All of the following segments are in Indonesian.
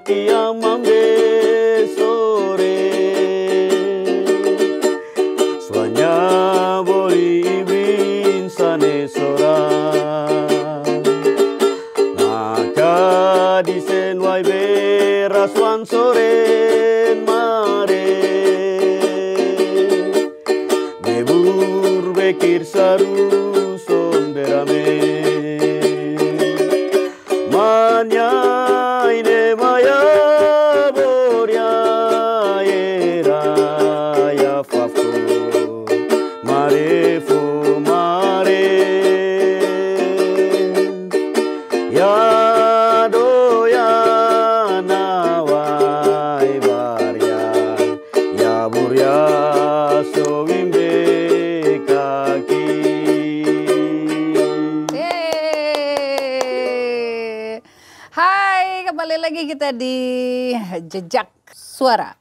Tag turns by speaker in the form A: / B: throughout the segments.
A: kiamambe sore Suanya boli ibin sane sora Maka disen wai beraswan sore mare Mebur bekir saru sonderame Manya ine maya boria era ya fafo mare fu mare ya doya nawai baria ya buria sowimbe kaki.
B: Hai, kembali lagi kita di Jejak Suara.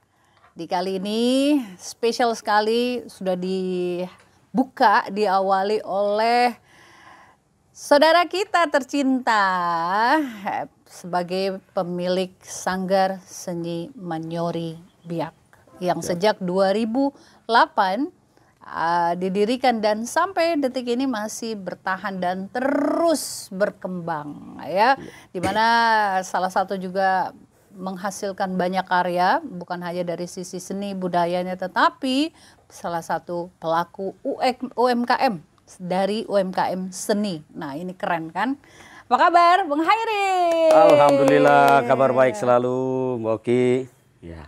B: Di kali ini spesial sekali, sudah dibuka, diawali oleh saudara kita tercinta sebagai pemilik Sanggar Seni Manyori Biak yang sejak 2008 didirikan dan sampai detik ini masih bertahan dan terus berkembang ya, dimana salah satu juga menghasilkan banyak karya bukan hanya dari sisi seni budayanya tetapi salah satu pelaku UMKM dari UMKM seni. Nah ini keren kan? Apa kabar Bung Hairil?
A: Alhamdulillah kabar baik selalu Mbak Oki ya.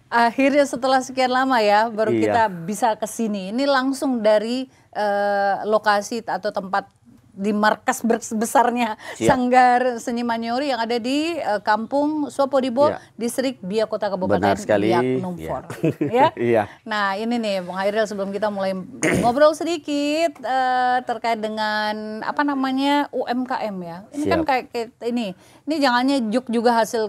B: Akhirnya setelah sekian lama ya baru
A: Iya.
B: kita bisa ke sini. Ini langsung dari lokasi atau tempat di markas besarnya
A: Siap.
B: Sanggar Seni Manyori yang ada di Kampung Suapodibo,
A: Iya.
B: Distrik Biak Kota
A: Benar
B: Kabupaten
A: sekali.
B: Biak Numfor.
A: Iya.
B: Ya.
A: Iya.
B: Nah ini nih Bung Hairil, sebelum kita mulai ngobrol sedikit terkait dengan apa namanya UMKM ya. Ini kan
A: Siap.
B: kayak ini jangannya juk juga hasil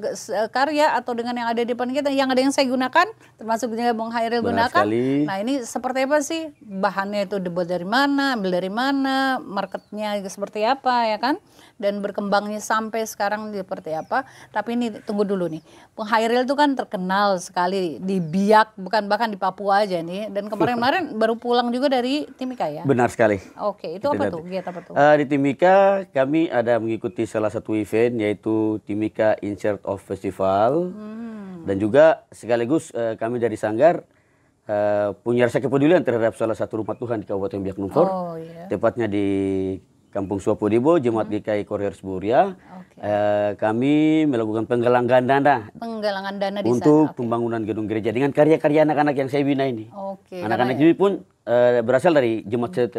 B: karya atau dengan yang ada di depan kita, yang ada yang saya gunakan termasuk juga Bung Hairil
A: Benar
B: gunakan.
A: sekali.
B: Nah ini seperti apa sih bahannya, itu dibuat dari mana, ambil dari mana, marketnya seperti apa ya kan, dan berkembangnya sampai sekarang seperti apa. Tapi ini tunggu dulu nih, Bung Hairil itu kan terkenal sekali di Biak, bukan bahkan di Papua aja nih, dan kemarin-kemarin baru pulang juga dari Timika ya.
A: Benar sekali.
B: Oke, itu apa tuh, kegiatan apa tuh?
A: Di Timika kami ada mengikuti salah satu event yaitu Timika Insert of Festival dan juga sekaligus kami dari Sanggar punya rasa kepedulian terhadap salah satu rumah Tuhan di Kabupaten Biak Numfor,
B: Oh iya.
A: tepatnya di Kampung Suapodibo, Jemaat GKI Koreers Buria.
B: Oke.
A: Kami melakukan penggalangan dana
B: Penggalangan dana di
A: untuk
B: sana. Oke.
A: pembangunan gedung gereja dengan karya-karya anak-anak yang saya bina ini.
B: Oke,
A: Anak-anak
B: karena
A: ini pun berasal dari jemaat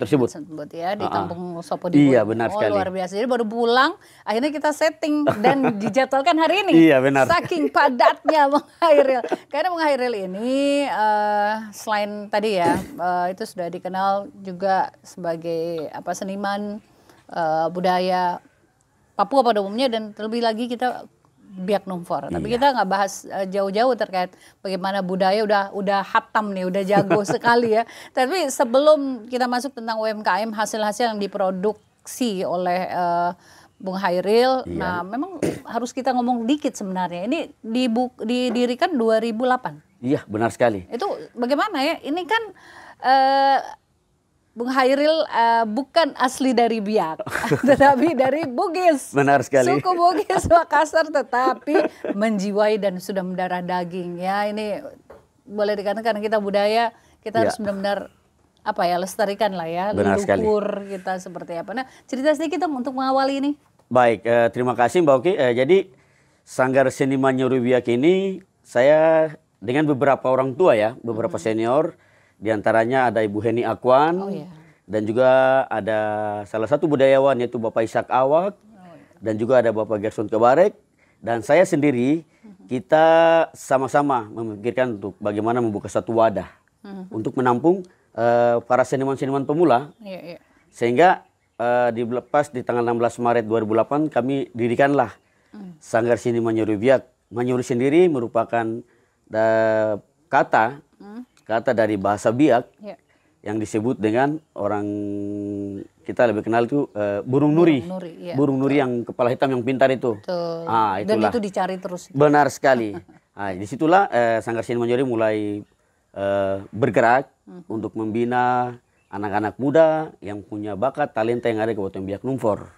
A: tersebut.
B: sebut ya di Kampung Suapodibo.
A: Iya, benar sekali.
B: Luar biasa. Jadi baru pulang, akhirnya kita setting dan dijadwalkan hari ini.
A: Iya, benar.
B: Saking padatnya Bung Hairil. Karena Bung Hairil ini selain tadi ya itu sudah dikenal juga sebagai seniman budaya Papua pada umumnya, dan terlebih lagi kita Biak Numfor. Tapi kita nggak bahas jauh-jauh terkait bagaimana budaya udah hatam nih, udah jago sekali ya. Tapi sebelum kita masuk tentang UMKM, hasil-hasil yang diproduksi oleh Bung Hairil, nah memang harus kita ngomong dikit sebenarnya. Ini didirikan 2008.
A: Iya, benar sekali.
B: Itu bagaimana ya? Ini kan Bung Hairil bukan asli dari Biak, tetapi dari Bugis.
A: Benar sekali.
B: Suku Bugis Makassar, tetapi menjiwai dan sudah mendarah daging ya. Ini boleh dikatakan kita budaya, kita harus benar-benar lestarikan lah ya.
A: Benar sekali.
B: Leluhur kita seperti apa. Nah cerita sedikit untuk mengawali ini.
A: Baik, terima kasih Mbak Oki. Jadi Sanggar Seni Manyori Biak ini saya dengan beberapa orang tua ya, beberapa senior. Di antaranya ada Ibu Heni Akwan, dan juga ada salah satu budayawan yaitu Bapak Ishak Awak, dan juga ada Bapak Gerson Kebarek, dan saya sendiri. Kita sama-sama memikirkan untuk bagaimana membuka satu wadah untuk menampung para seniman-seniman pemula, sehingga dilepas di tanggal 16 Maret 2008 kami dirikanlah Sanggar Seni Manyori Biak. Manyori sendiri merupakan kata dari bahasa Biak yang disebut dengan orang kita lebih kenal itu burung nuri.
B: Iya,
A: Burung nuri yang kepala hitam yang pintar itu.
B: Betul.
A: Ah,
B: Dan
A: itulah.
B: itu dicari terus.
A: Benar sekali. Nah, disitulah Sanggar Seni Manjori mulai bergerak untuk membina anak-anak muda yang punya bakat, talenta yang ada di Kabupaten Biak Numfor.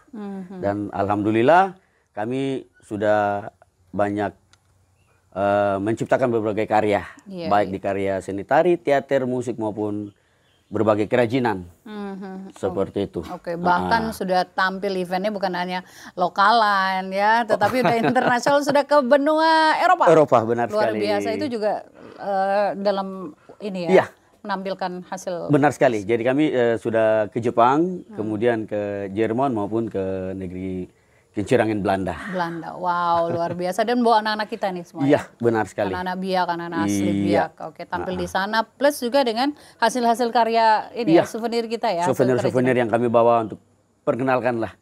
A: Dan alhamdulillah kami sudah banyak menciptakan berbagai karya, baik di karya seni tari, teater, musik maupun berbagai kerajinan. Seperti itu.
B: Oke, bahkan sudah tampil eventnya bukan hanya lokalan ya, tetapi udah internasional, sudah ke benua Eropa.
A: Eropa, benar
B: Luar
A: sekali.
B: biasa, itu juga dalam ini ya,
A: Iya.
B: menampilkan hasil.
A: Benar sekali. Jadi kami sudah ke Jepang, kemudian ke Jerman maupun ke negeri Kincirangin Belanda.
B: Belanda, wow, luar biasa. Dan bawa anak-anak kita nih semua.
A: Iya, benar sekali.
B: Anak-anak Biak, anak-anak asli
A: Iya.
B: Biak. Oke, tampil di sana. Plus juga dengan hasil-hasil karya ini ya, souvenir kita ya. hasil
A: Souvenir-souvenir yang kami bawa untuk perkenalkan lah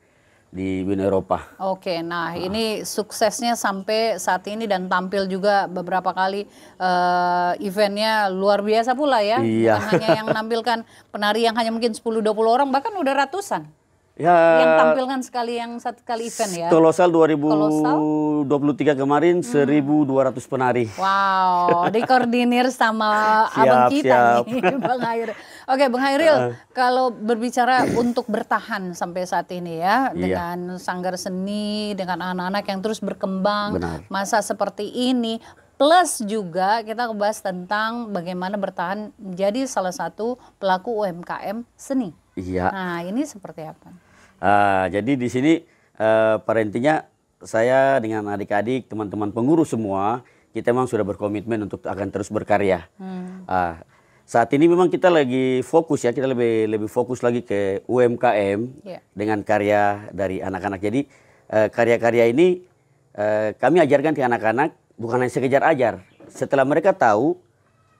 A: di benua Eropa.
B: Oke, nah ini suksesnya sampai saat ini dan tampil juga beberapa kali eventnya luar biasa pula ya.
A: Iya.
B: Bukan hanya yang menampilkan penari yang hanya mungkin 10-20 orang, bahkan udah ratusan.
A: Ya,
B: Yang tampilkan sekali yang satu kali event ya.
A: Kolosal 2023 kemarin 1.200 penari.
B: Wow, dikoordinir sama abang kita
A: siap.
B: nih, Bang Hairil. Oke, Bang Hairil, kalau berbicara untuk bertahan sampai saat ini ya, dengan sanggar seni, dengan anak-anak yang terus berkembang,
A: Benar.
B: masa seperti ini, plus juga kita bahas tentang bagaimana bertahan menjadi salah satu pelaku UMKM seni.
A: Iya.
B: Nah, ini seperti apa?
A: Jadi di sini pada intinya saya dengan adik-adik, teman-teman pengurus semua, kita memang sudah berkomitmen untuk akan terus berkarya. Saat ini memang kita lagi fokus ya, kita lebih fokus lagi ke UMKM dengan karya dari anak-anak. Jadi karya-karya ini kami ajarkan ke anak-anak, bukan hanya sekedar ajar. Setelah mereka tahu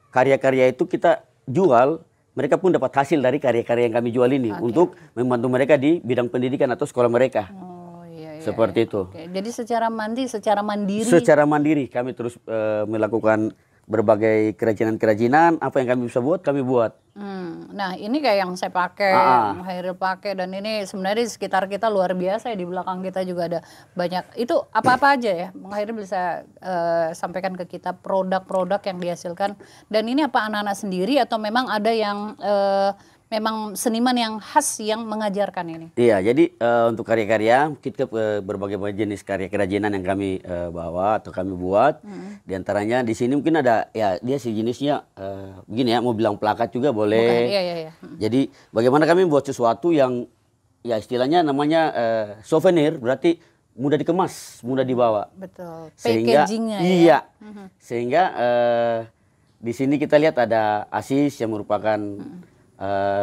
A: karya-karya itu kita jual, mereka pun dapat hasil dari karya-karya yang kami jual ini untuk membantu mereka di bidang pendidikan atau sekolah mereka.
B: Oh, iya,
A: Seperti itu.
B: Oke, jadi secara mandiri.
A: Secara mandiri kami terus melakukan berbagai kerajinan-kerajinan, apa yang kami bisa buat, kami buat.
B: Nah, ini kayak yang saya pakai, yang Hairil pakai, dan ini sebenarnya di sekitar kita luar biasa ya, di belakang kita juga ada banyak. Itu apa-apa aja ya, Bang Hairil bisa sampaikan ke kita produk-produk yang dihasilkan. Dan ini apa anak-anak sendiri atau memang ada yang memang seniman yang khas yang mengajarkan ini?
A: Iya, jadi untuk karya-karya kita berbagai jenis karya kerajinan yang kami bawa atau kami buat. Di antaranya di sini mungkin ada ya dia sejenisnya begini ya, mau bilang plakat juga boleh.
B: Bukan, iya.
A: Jadi bagaimana kami buat sesuatu yang ya istilahnya namanya souvenir, berarti mudah dikemas, mudah dibawa.
B: Betul.
A: Sehingga
B: Packagingnya
A: iya.
B: ya.
A: Sehingga di sini kita lihat ada asis yang merupakan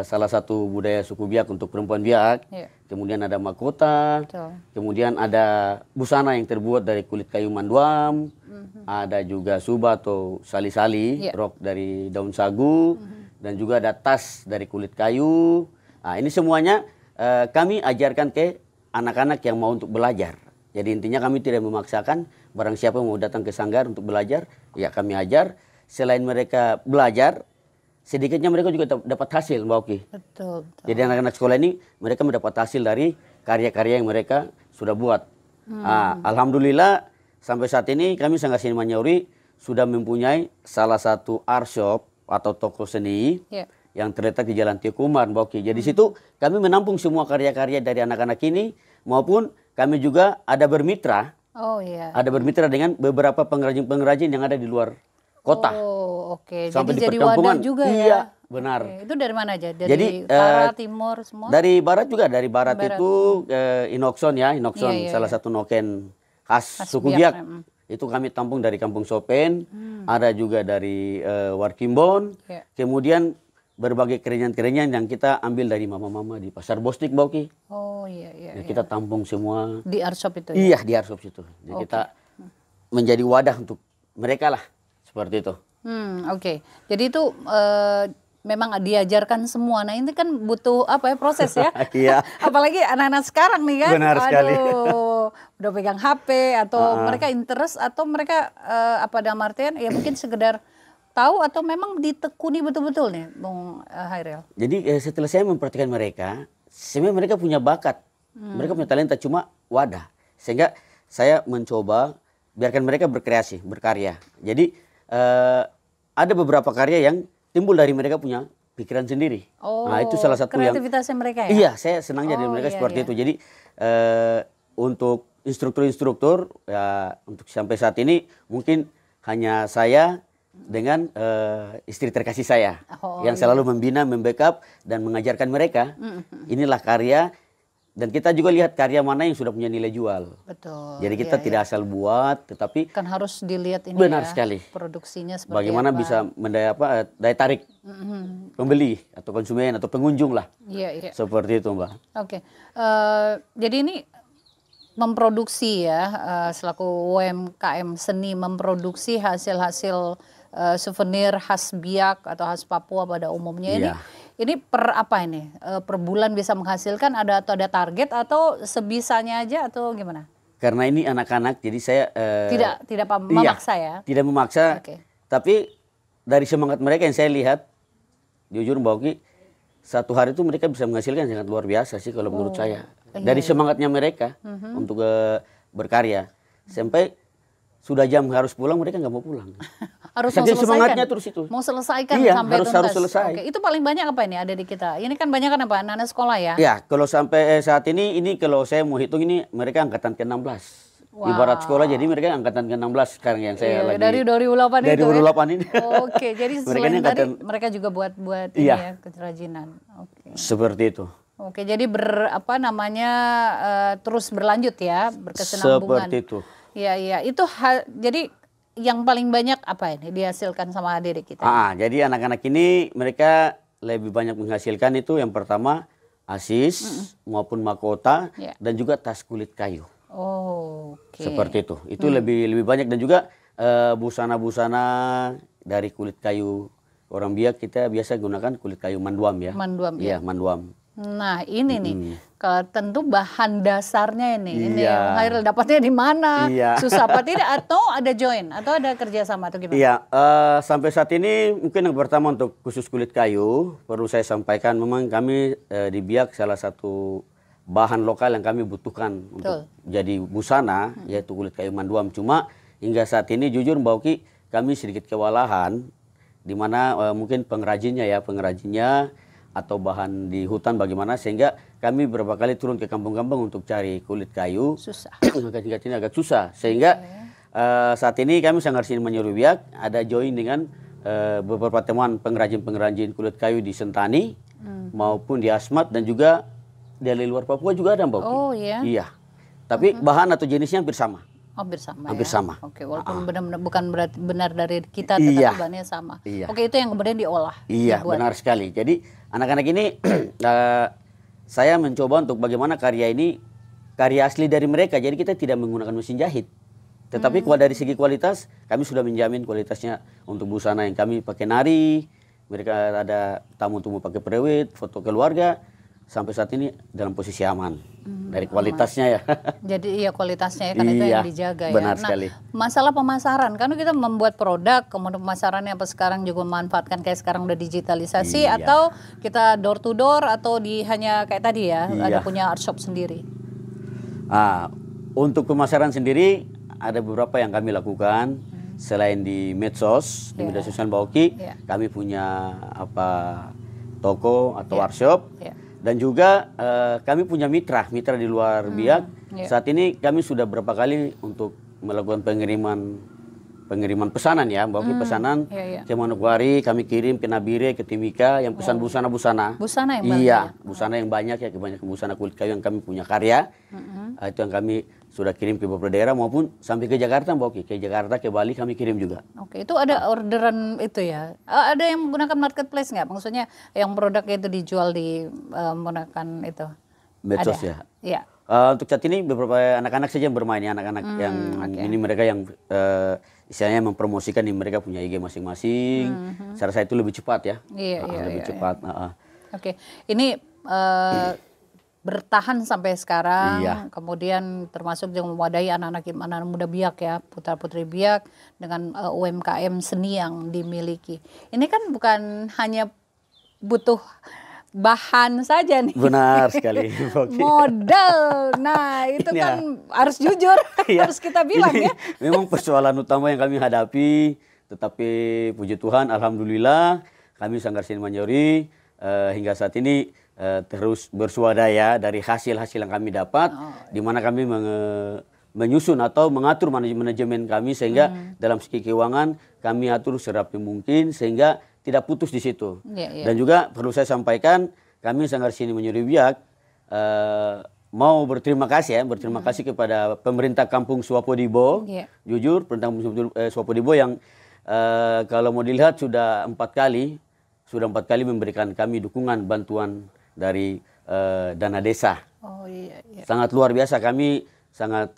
A: salah satu budaya suku Biak untuk perempuan Biak. Kemudian ada mahkota. Kemudian ada busana yang terbuat dari kulit kayu manduam. Ada juga suba atau sali-sali, rok dari daun sagu. Dan juga ada tas dari kulit kayu. Nah, ini semuanya kami ajarkan ke anak-anak yang mau untuk belajar. Jadi intinya kami tidak memaksakan, barang siapa mau datang ke sanggar untuk belajar, ya kami ajar. Selain mereka belajar, sedikitnya mereka juga dapat hasil, Mbak Oki.
B: Betul.
A: Jadi anak-anak sekolah ini mereka mendapat hasil dari karya-karya yang mereka sudah buat. Alhamdulillah sampai saat ini kami Sanggar Seni Manjori sudah mempunyai salah satu art shop atau toko seni yang terletak di Jalan Tiokumar, Mbak Oki. Jadi di situ kami menampung semua karya-karya dari anak-anak ini, maupun kami juga ada bermitra. Ada bermitra dengan beberapa pengrajin-pengrajin yang ada di luar kota.
B: Oke.
A: Sampai
B: Jadi
A: di
B: jadi wadah
A: perkampungan.
B: juga ya.
A: Iya, benar.
B: Itu dari mana aja? Dari barat, timur, semua?
A: Dari barat juga. Dari barat itu Inokson ya. Inokson salah satu noken khas suku Biak. Itu kami tampung dari Kampung Sopen. Ada juga dari Warkimbon. Kemudian berbagai keringan-keringan yang kita ambil dari mama-mama di Pasar Bostik, Mbak Oki.
B: Iya.
A: Kita tampung semua.
B: Di art shop itu ya?
A: Iya, di art shop itu. Jadi kita menjadi wadah untuk mereka lah. Seperti itu.
B: Oke. Jadi itu memang diajarkan semua. Nah, ini kan butuh proses ya.
A: Iya.
B: Apalagi anak-anak sekarang nih kan.
A: Benar sekali.
B: Udah pegang HP atau mereka interest atau mereka dalam artian ya mungkin sekedar tahu atau memang ditekuni betul-betul nih, Bung Hairil.
A: Jadi setelah saya memperhatikan mereka, sebenarnya mereka punya bakat, mereka punya talenta, cuma wadah. Sehingga saya mencoba biarkan mereka berkreasi, berkarya. Jadi ada beberapa karya yang timbul dari mereka punya pikiran sendiri. Nah itu salah satu yang
B: kreativitasnya mereka ya?
A: Iya, saya senang jadi mereka seperti itu. Jadi untuk instruktur-instruktur ya untuk sampai saat ini mungkin hanya saya dengan istri terkasih saya yang selalu membina, membackup dan mengajarkan mereka. Inilah karya. Dan kita juga lihat karya mana yang sudah punya nilai jual.
B: Betul.
A: Jadi kita tidak asal buat, tetapi
B: kan harus dilihat ini
A: benar
B: ya,
A: sekali.
B: produksinya seperti
A: bagaimana
B: apa.
A: bisa daya tarik pembeli atau konsumen atau pengunjung lah.
B: Iya.
A: Seperti itu, Mbak.
B: Oke. Jadi ini memproduksi ya, selaku UMKM seni memproduksi hasil-hasil souvenir khas Biak atau khas Papua pada umumnya ini.
A: Iya.
B: Ini per apa ini? Per bulan bisa menghasilkan ada target atau sebisanya aja atau gimana?
A: Karena ini anak-anak, jadi saya
B: tidak memaksa ya.
A: Tidak memaksa.
B: Oke.
A: Tapi dari semangat mereka yang saya lihat, jujur Mbak Oki, satu hari itu mereka bisa menghasilkan sangat luar biasa sih kalau menurut saya. Dari semangatnya mereka untuk berkarya, sampai sudah jam harus pulang mereka nggak mau pulang.
B: Harus
A: Saking
B: mau selesaikan.
A: semangatnya terus itu.
B: Mau selesaikan
A: Iya,
B: sampai
A: harus
B: tuntas.
A: selesai.
B: Oke, itu paling banyak apa ini ada di kita? Ini kan banyak kan apa? Anak-anak sekolah ya?
A: Ya, kalau sampai saat ini kalau saya mau hitung ini mereka angkatan ke-16.
B: Wow.
A: Ibarat sekolah jadi mereka angkatan ke-16 sekarang yang saya lagi.
B: Dari 2008
A: dari
B: itu
A: 2008 ini.
B: Oke, jadi
A: Mereka
B: selain
A: ini
B: tadi
A: angkatan-
B: mereka juga buat ini ya kerajinan. Oke.
A: Seperti itu.
B: Oke, jadi terus berlanjut ya, berkesinambungan.
A: Seperti itu.
B: Iya. Itu jadi yang paling banyak apa ini dihasilkan sama adik kita?
A: Jadi anak-anak ini mereka lebih banyak menghasilkan itu yang pertama asis maupun mahkota dan juga tas kulit kayu.
B: Oke.
A: Seperti itu. Itu lebih banyak dan juga busana-busana dari kulit kayu. Orang Biak kita biasa gunakan kulit kayu manduam ya.
B: Manduam ya.
A: Iya, manduam.
B: Nah ini nih, tentu bahan dasarnya ini
A: Iya.
B: Hairil dapatnya di mana?
A: Iya.
B: Susah apa tidak? Atau ada join? Atau ada kerjasama atau gimana?
A: Iya, sampai saat ini mungkin yang pertama untuk khusus kulit kayu perlu saya sampaikan memang kami di Biak salah satu bahan lokal yang kami butuhkan untuk jadi busana yaitu kulit kayu manduam. Cuma hingga saat ini jujur Mbak Oki kami sedikit kewalahan di mana mungkin pengrajinnya atau bahan di hutan bagaimana sehingga kami beberapa kali turun ke kampung-kampung untuk cari kulit kayu.
B: Susah.
A: Ini agak susah sehingga saat ini kami Sanggar Seni Menyeru Biak ada join dengan beberapa teman pengrajin kulit kayu di Sentani maupun di Asmat dan juga dari luar Papua juga ada Mbak Oki.
B: Oh iya.
A: Iya. Tapi bahan atau jenisnya hampir sama.
B: Hampir sama.
A: Hampir sama.
B: Oke, walaupun benar-benar bukan berarti benar dari kita tetapi bahannya sama.
A: Iya.
B: Oke, itu yang kemudian diolah.
A: Iya, benar sekali. Jadi anak-anak ini saya mencoba untuk bagaimana karya ini karya asli dari mereka. Jadi kita tidak menggunakan mesin jahit. Tetapi kalau dari segi kualitas kami sudah menjamin kualitasnya untuk busana yang kami pakai nari. Mereka ada tamu-tamu pakai perewit, foto keluarga. Sampai saat ini dalam posisi aman dari kualitasnya ya.
B: Jadi iya kualitasnya ya kan itu yang dijaga ya.
A: Benar sekali.
B: Masalah pemasaran karena kita membuat produk kemudian pemasarannya apa sekarang juga memanfaatkan kayak sekarang udah digitalisasi atau kita door to door atau hanya kayak tadi ya ada punya art shop sendiri.
A: Untuk pemasaran sendiri ada beberapa yang kami lakukan selain di medsos di media sosial Mbak Oki kami punya toko atau workshop. Dan juga kami punya mitra di luar Biak. Saat ini kami sudah berapa kali untuk melakukan pengiriman pesanan ya, Mbak Oki pesanan ke Manokwari, kami kirim ke Nabire, ke Timika yang pesan busana-busana.
B: Busana yang banyak.
A: Iya, busana yang banyak ya, kebanyakan busana kulit kayu yang kami punya karya. Itu yang kami sudah kirim ke beberapa daerah maupun sampai ke Jakarta Mbak Oki, ke Jakarta, ke Bali kami kirim juga.
B: Oke, itu ada orderan itu ya. Ada yang menggunakan marketplace nggak? Maksudnya yang produknya itu dijual di menggunakan itu.
A: Medsos
B: ada?
A: Ya.
B: Iya.
A: Untuk saat ini beberapa anak-anak saja yang bermain ya, anak-anak yang ini mereka yang istilahnya mempromosikan nih mereka punya IG masing-masing. Saya rasa itu lebih cepat ya. Lebih cepat.
B: Oke, ini bertahan sampai sekarang, kemudian termasuk juga mewadahi anak-anak muda Biak ya, putra-putri Biak dengan UMKM seni yang dimiliki. Ini kan bukan hanya butuh bahan saja nih.
A: Benar sekali.
B: Modal. Nah, itu
A: ini
B: kan harus jujur, harus kita bilang
A: ini
B: ya.
A: Memang persoalan utama yang kami hadapi, tetapi puji Tuhan, alhamdulillah kami Sanggar Seni Manyori hingga saat ini terus bersuadaya dari hasil-hasil yang kami dapat, di mana kami menyusun atau mengatur manajemen kami sehingga dalam segi keuangan kami atur serapi mungkin sehingga tidak putus di situ. Dan juga perlu saya sampaikan, kami Sanggar Seni Manyori Biak mau berterima kasih kasih kepada pemerintah Kampung Swapodibo. Jujur, pemerintah Kampung Swapodibo yang kalau mau dilihat sudah 4 kali memberikan kami dukungan bantuan dari dana desa. Sangat luar biasa, kami sangat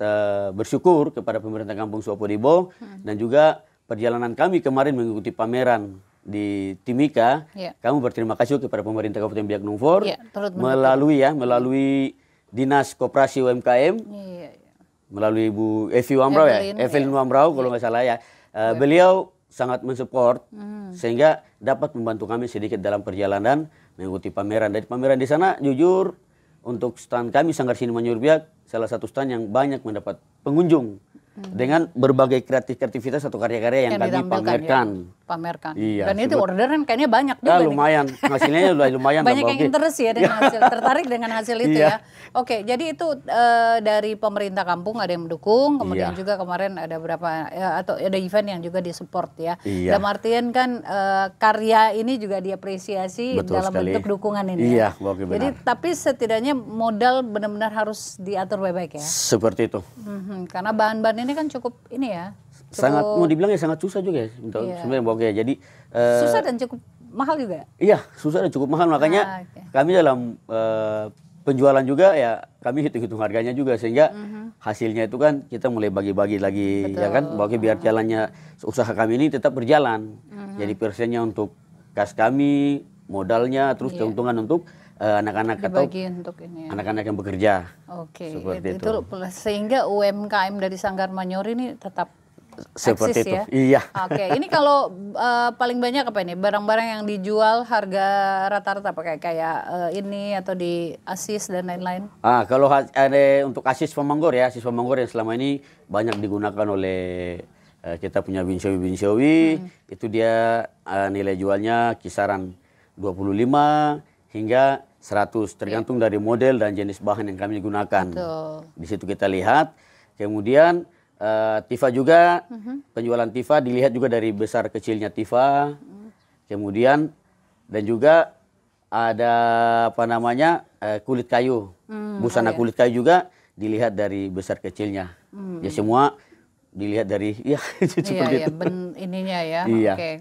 A: bersyukur kepada pemerintah Kampung Swapodibo dan juga perjalanan kami kemarin mengikuti pameran di Timika, kami berterima kasih kepada pemerintah Kabupaten Biak Numfor melalui Dinas Koperasi UMKM, melalui Ibu Evelyn Wambrau kalau nggak salah ya. Beliau sangat mensupport sehingga dapat membantu kami sedikit dalam perjalanan mengikuti pameran. Dari pameran di sana jujur untuk stand kami Sanggar Seni Manyori Biak salah satu stand yang banyak mendapat pengunjung dengan berbagai kreativitas atau karya-karya yang kami pamerkan.
B: Iya, dan itu orderan kayaknya banyak juga.
A: Lumayan, hasilnya lumayan.
B: Banyak yang interest ya dengan hasil, tertarik dengan hasil itu ya. Oke, jadi itu dari pemerintah kampung ada yang mendukung, kemudian juga kemarin ada berapa atau ada event yang juga disupport ya. Dalam artian kan karya ini juga diapresiasi dalam bentuk dukungan ini. Jadi tapi setidaknya modal benar-benar harus diatur baik-baik ya.
A: Seperti itu.
B: Karena bahan-bahan ini kan cukup ini ya.
A: Sangat mau dibilang sangat susah juga ya sebenarnya Jadi
B: susah dan cukup mahal juga.
A: Iya, susah dan cukup mahal, makanya kami dalam penjualan juga ya kami hitung-hitung harganya juga sehingga hasilnya itu kan kita mulai bagi-bagi lagi. Ya kan, biar jalannya usaha kami ini tetap berjalan. Jadi persennya untuk kas kami, modalnya, terus keuntungan untuk anak-anak atau anak-anak yang bekerja. Seperti itu.
B: Sehingga UMKM dari Sanggar Manyori ini tetap
A: seperti
B: eksis
A: itu.
B: Ya?
A: Iya.
B: Ini kalau paling banyak apa ini? Barang-barang yang dijual harga rata-rata apa kayak ini atau di Asis dan lain-lain?
A: Kalau ada untuk Asis Pamanggor ya, Asis Pamanggor yang selama ini banyak digunakan oleh kita punya Binsawi, itu dia nilai jualnya kisaran 25 hingga 100 tergantung dari model dan jenis bahan yang kami gunakan. Di situ kita lihat. Kemudian Tifa juga, penjualan Tifa dilihat juga dari besar kecilnya Tifa. Kemudian dan juga ada kulit kayu. Busana kulit kayu juga dilihat dari besar kecilnya. Ya semua dilihat dari seperti itu.
B: Ininya ya.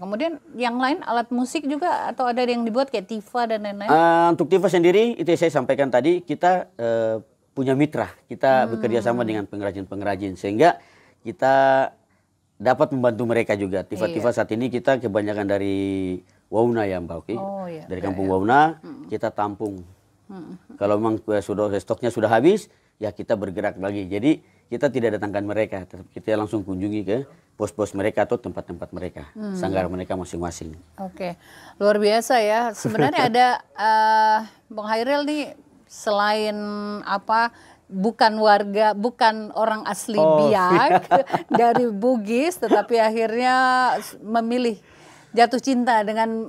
B: Kemudian yang lain alat musik juga atau ada yang dibuat kayak Tifa dan lain-lain?
A: Untuk Tifa sendiri itu yang saya sampaikan tadi, kita punya mitra, kita bekerja sama dengan pengrajin-pengrajin sehingga kita dapat membantu mereka juga. Tifa-tifa saat ini kita kebanyakan dari Wauna ya Mbak Oki. Dari Kampung Wauna kita tampung. Kalau memang stoknya sudah habis, ya kita bergerak lagi. Jadi kita tidak datangkan mereka, kita langsung kunjungi ke pos-pos mereka atau tempat-tempat mereka, sanggar mereka masing-masing.
B: Luar biasa ya. Sebenarnya ada Bang Hairil nih selain bukan orang asli Biak dari Bugis, tetapi akhirnya memilih jatuh cinta dengan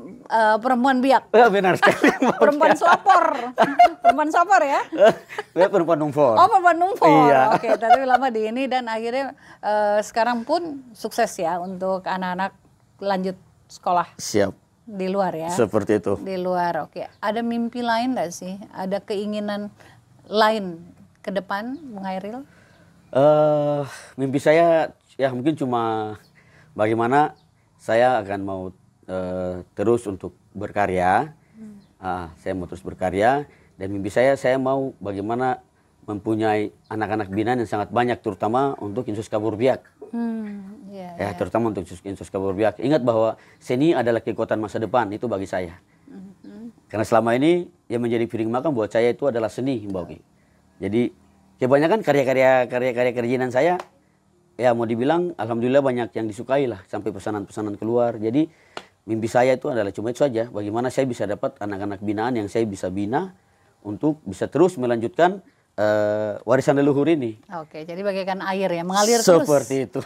B: perempuan Biak.
A: Benar sekali.
B: Perempuan Swapor. Perempuan Swapor ya?
A: Perempuan Numfor.
B: Perempuan Numfor. Tapi lama di ini dan akhirnya sekarang pun sukses ya untuk anak-anak lanjut sekolah.
A: Siap.
B: Di luar ya?
A: Seperti itu.
B: Di luar, Ada mimpi lain nggak sih? Ada keinginan lain ke depan, Bung Hairil?
A: Mimpi saya ya mungkin cuma bagaimana saya akan mau terus untuk berkarya. Saya mau terus berkarya dan mimpi saya mau bagaimana mempunyai anak-anak binaan yang sangat banyak terutama untuk Insus Kabur Biak. Terutama untuk Insus Kabur Biak. Ingat bahwa seni adalah kekuatan masa depan, itu bagi saya. Karena selama ini yang menjadi piring makan buat saya itu adalah seni, Mbak Oki. Jadi kebanyakan karya-karya kerajinan saya ya mau dibilang alhamdulillah banyak yang disukai lah sampai pesanan-pesanan keluar. Jadi mimpi saya itu adalah cuma itu saja. Bagaimana saya bisa dapat anak-anak binaan yang saya bisa bina untuk bisa terus melanjutkan warisan leluhur ini.
B: Oke, jadi bagaikan air ya, mengalir terus.
A: Seperti itu.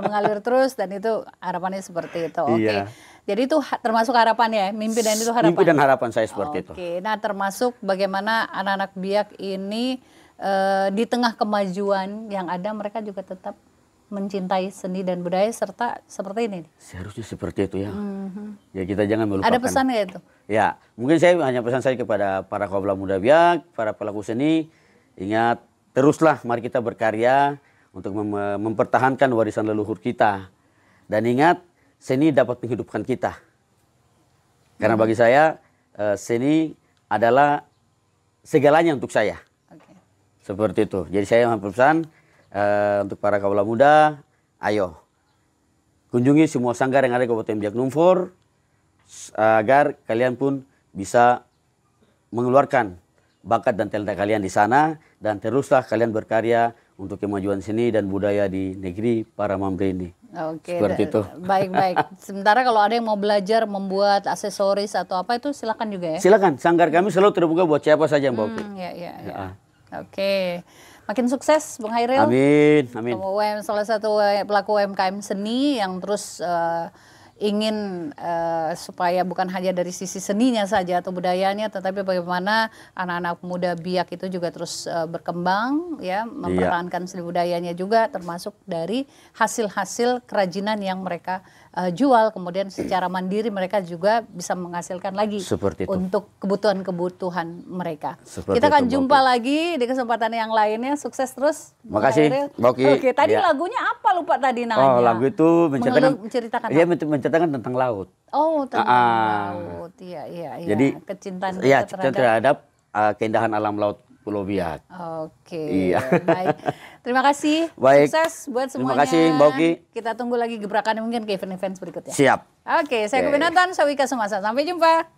B: Mengalir terus dan itu harapannya seperti itu. Oke.
A: Iya.
B: Jadi itu termasuk harapan ya, mimpi dan itu harapan.
A: Mimpi dan harapan saya seperti itu.
B: Oke, nah termasuk bagaimana anak-anak biak ini di tengah kemajuan yang ada mereka juga tetap mencintai seni dan budaya serta seperti ini.
A: Seharusnya seperti itu ya. Ya kita jangan melupakan.
B: Ada pesan nggak itu?
A: Ya, mungkin saya hanya pesan saya kepada para kaula muda biak, para pelaku seni, ingat teruslah mari kita berkarya untuk mempertahankan warisan leluhur kita. Dan ingat seni dapat menghidupkan kita. Karena bagi saya seni adalah segalanya untuk saya.
B: Oke.
A: Seperti itu. Jadi saya berpesan untuk para kaula muda, ayo kunjungi semua sanggar yang ada di Kabupaten Biak Numfor agar kalian pun bisa mengeluarkan bakat dan talenta kalian di sana dan teruslah kalian berkarya untuk kemajuan seni dan budaya di negeri para Mamre ini.
B: Oke,
A: seperti itu.
B: Baik. Sementara kalau ada yang mau belajar membuat aksesoris atau apa itu silakan juga ya.
A: Silakan, sanggar kami selalu terbuka buat siapa saja yang mau.
B: Ya. Oke, makin sukses Bung Hairil.
A: Amin.
B: Kamu salah satu pelaku UMKM seni yang terus ingin supaya bukan hanya dari sisi seninya saja atau budayanya, tetapi bagaimana anak-anak muda biak itu juga terus berkembang, ya, mempertahankan seni budayanya juga, termasuk dari hasil-hasil kerajinan yang mereka jual, kemudian secara mandiri mereka juga bisa menghasilkan lagi untuk kebutuhan-kebutuhan mereka. Kita akan jumpa lagi di kesempatan yang lainnya. Sukses terus.
A: Makasih, Mbak Oki.
B: Oke, tadi lagunya apa lupa tadi namanya?
A: Oh, lagu itu
B: menceritakan
A: iya, menceritakan tentang laut.
B: Oh, tentang laut. Iya.
A: Jadi
B: kecintaan
A: terhadap keindahan alam laut Pulau Biak.
B: Oke.
A: Iya.
B: Baik. Terima kasih.
A: Baik.
B: Sukses buat semuanya.
A: Terima kasih, Mbak Oki.
B: Kita tunggu lagi gebrakannya mungkin ke event-event berikutnya.
A: Siap.
B: Oke, saya Kubinatan, Sawika Sumasa. Sampai jumpa.